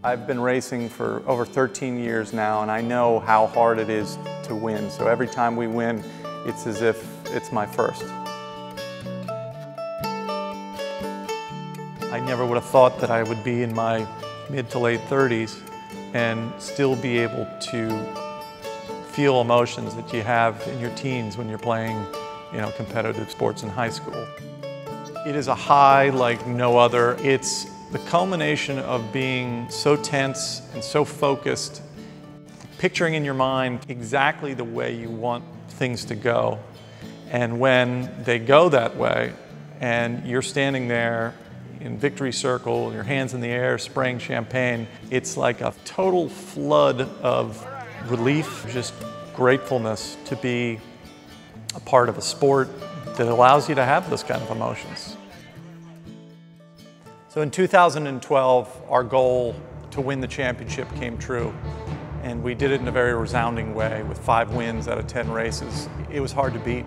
I've been racing for over 13 years now, and I know how hard it is to win. So every time we win, it's as if it's my first. I never would have thought that I would be in my mid to late 30s and still be able to feel emotions that you have in your teens when you're playing, competitive sports in high school. It is a high like no other. It's the culmination of being so tense and so focused, picturing in your mind exactly the way you want things to go. And when they go that way, and you're standing there in victory circle, your hands in the air, spraying champagne, it's like a total flood of relief, just gratefulness to be a part of a sport that allows you to have this kind of emotions. So in 2012, our goal to win the championship came true, and we did it in a very resounding way with 5 wins out of 10 races. It was hard to beat.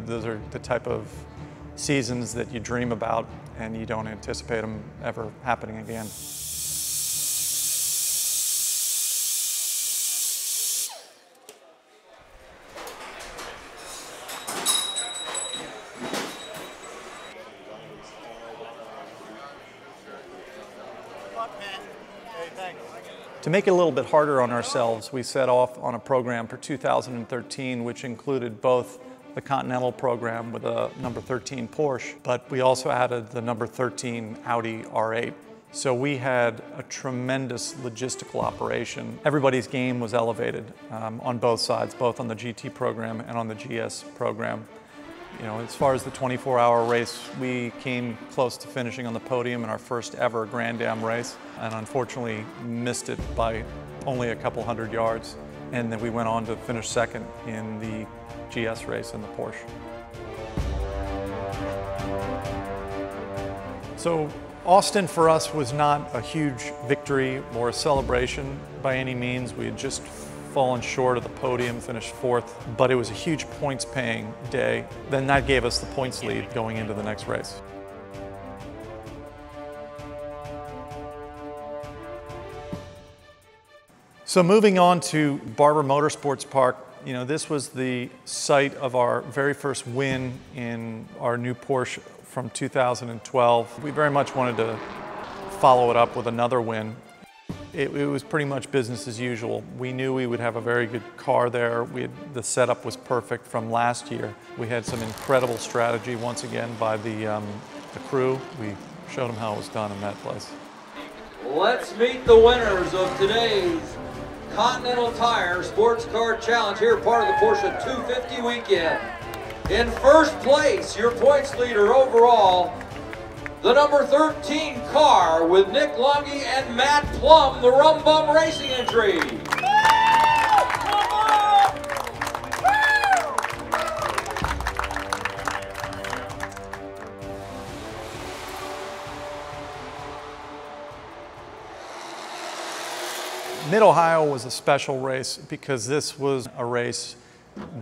Those are the type of seasons that you dream about and you don't anticipate them ever happening again. To make it a little bit harder on ourselves, we set off on a program for 2013, which included both the Continental program with a number 13 Porsche, but we also added the number 13 Audi R8. So we had a tremendous logistical operation. Everybody's game was elevated on both sides, both on the GT program and on the GS program. As far as the 24-hour race, we came close to finishing on the podium in our first ever Grand Am race, and unfortunately missed it by only a couple hundred yards. And then we went on to finish second in the GS race in the Porsche. So Austin for us was not a huge victory or a celebration by any means. We had just fallen short of the podium, finished 4th, but it was a huge points paying day. Then that gave us the points lead going into the next race. So moving on to Barber Motorsports Park, this was the site of our very first win in our new Porsche from 2012. We very much wanted to follow it up with another win. It was pretty much business as usual. We knew we would have a very good car there. The setup was perfect from last year. We had some incredible strategy once again by the crew. We showed them how it was done in that place. Let's meet the winners of today's Continental Tire Sports Car Challenge, here part of the Porsche 250 weekend. In first place, your points leader overall, the number 13 car with Nick Lungy and Matt Plum, the Rum Bum Racing entry. Mid-Ohio was a special race because this was a race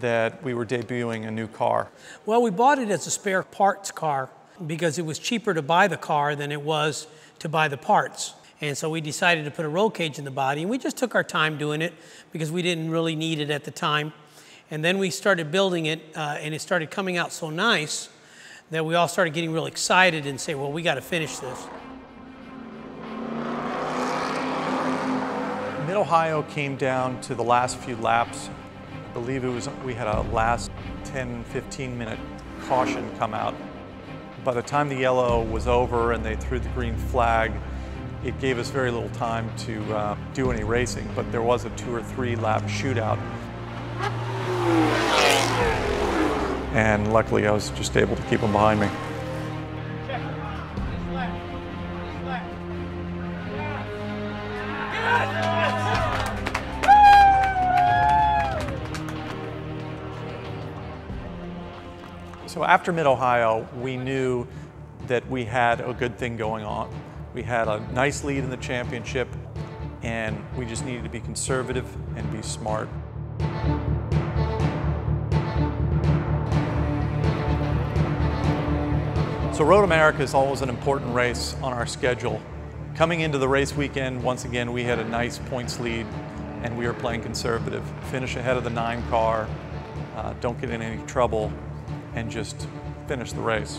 that we were debuting a new car. Well, we bought it as a spare parts car because it was cheaper to buy the car than it was to buy the parts. And so we decided to put a roll cage in the body, and we just took our time doing it because we didn't really need it at the time. And then we started building it, and it started coming out so nice that we all started getting real excited and say, well, we got to finish this. Mid-Ohio came down to the last few laps. I believe we had a last 10, 15 minute caution come out. By the time the yellow was over and they threw the green flag, it gave us very little time to do any racing, but there was a 2 or 3 lap shootout. And luckily I was just able to keep them behind me. So after Mid-Ohio, we knew that we had a good thing going on. We had a nice lead in the championship, and we just needed to be conservative and be smart. So Road America is always an important race on our schedule. Coming into the race weekend, once again, we had a nice points lead and we were playing conservative. Finish ahead of the 9 car, don't get in any trouble, and just finish the race.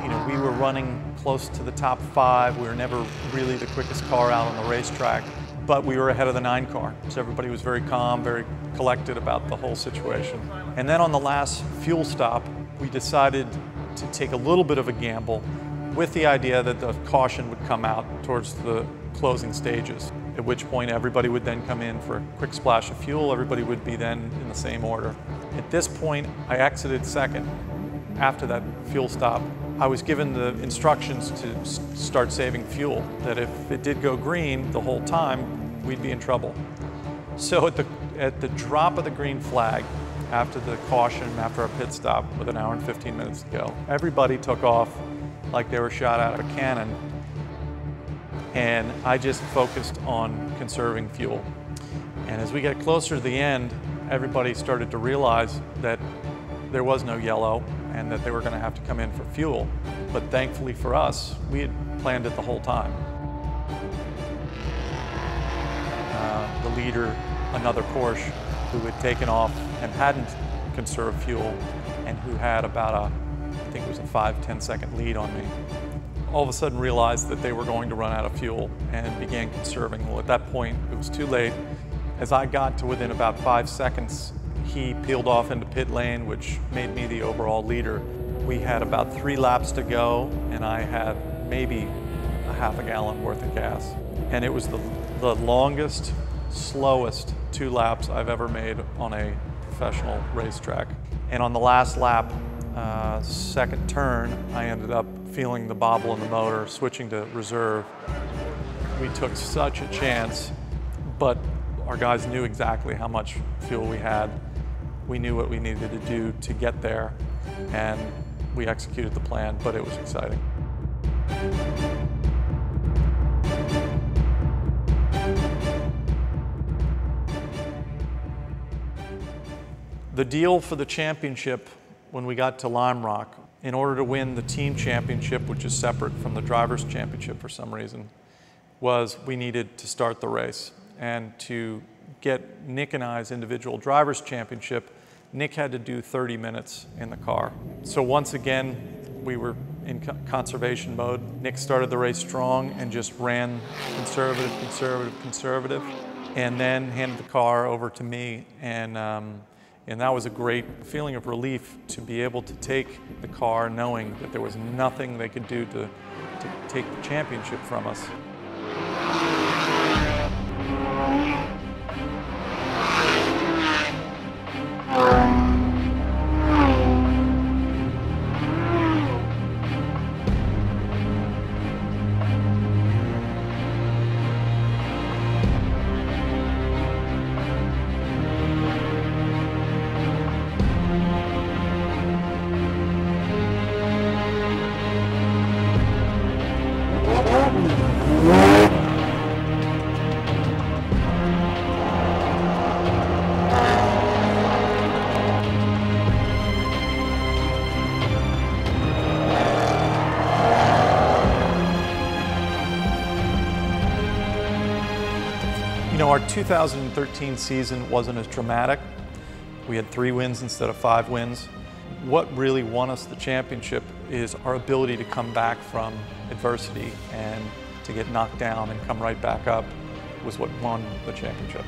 You know, we were running close to the top 5. We were never really the quickest car out on the racetrack, but we were ahead of the 9 car. So everybody was very calm, very collected about the whole situation. And then on the last fuel stop, we decided to take a little bit of a gamble with the idea that the caution would come out towards the closing stages, at which point everybody would then come in for a quick splash of fuel. Everybody would be then in the same order. At this point, I exited second. After that fuel stop, I was given the instructions to start saving fuel, that if it did go green the whole time, we'd be in trouble. So at the drop of the green flag, after the caution, after our pit stop with 1 hour and 15 minutes to go, everybody took off like they were shot out of a cannon. And I just focused on conserving fuel. And as we get closer to the end, everybody started to realize that there was no yellow and that they were going to have to come in for fuel. But thankfully for us, we had planned it the whole time. The leader, another Porsche, who had taken off and hadn't conserved fuel and who had about I think it was a 5-10 second lead on me, all of a sudden realized that they were going to run out of fuel and began conserving. Well, at that point, it was too late. As I got to within about 5 seconds, he peeled off into pit lane, which made me the overall leader. We had about 3 laps to go, and I had maybe a half a gallon worth of gas. And it was the longest, slowest 2 laps I've ever made on a professional racetrack. And on the last lap, second turn, I ended up feeling the bobble in the motor, switching to reserve. We took such a chance, but our guys knew exactly how much fuel we had. We knew what we needed to do to get there, and we executed the plan, but it was exciting. The deal for the championship when we got to Lime Rock, in order to win the team championship, which is separate from the driver's championship for some reason, was we needed to start the race. And to get Nick and I's individual driver's championship, Nick had to do 30 minutes in the car. So once again, we were in conservation mode. Nick started the race strong and just ran conservative, conservative, conservative, and then handed the car over to me. And that was a great feeling of relief to be able to take the car knowing that there was nothing they could do to take the championship from us. You know, our 2013 season wasn't as dramatic. We had 3 wins instead of 5 wins. What really won us the championship is our ability to come back from adversity and to get knocked down and come right back up was what won the championship.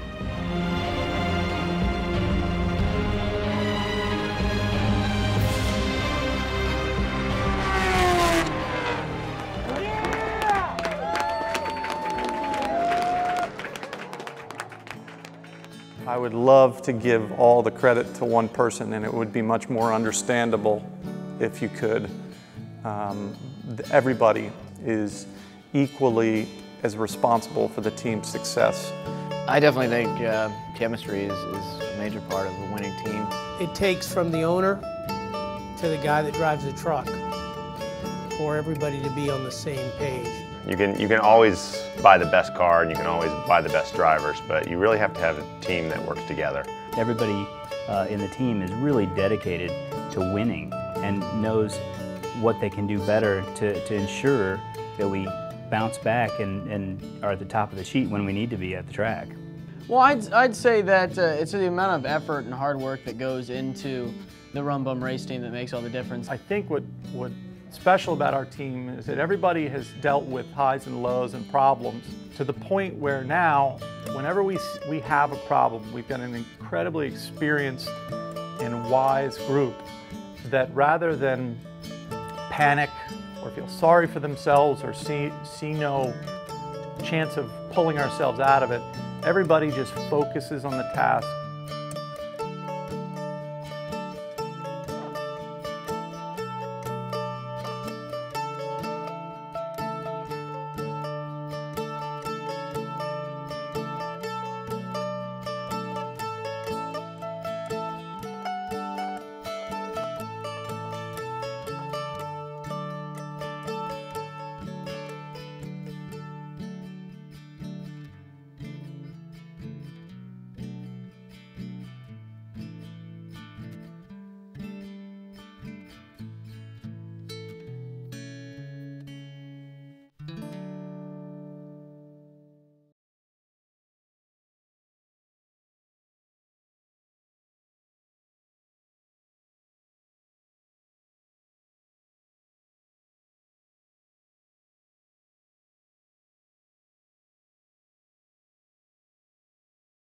I would love to give all the credit to one person, and it would be much more understandable if you could. Everybody is equally as responsible for the team's success. I definitely think chemistry is a major part of a winning team. It takes from the owner to the guy that drives the truck. for everybody to be on the same page. You can always buy the best car and you can always buy the best drivers, but you really have to have a team that works together. Everybody in the team is really dedicated to winning and knows what they can do better to ensure that we bounce back and are at the top of the sheet when we need to be at the track. Well, I'd say that it's the amount of effort and hard work that goes into the Rum Bum Race team that makes all the difference. I think what's special about our team is that everybody has dealt with highs and lows and problems to the point where now, whenever we have a problem, we've got an incredibly experienced and wise group that rather than panic or feel sorry for themselves or see no chance of pulling ourselves out of it, everybody just focuses on the task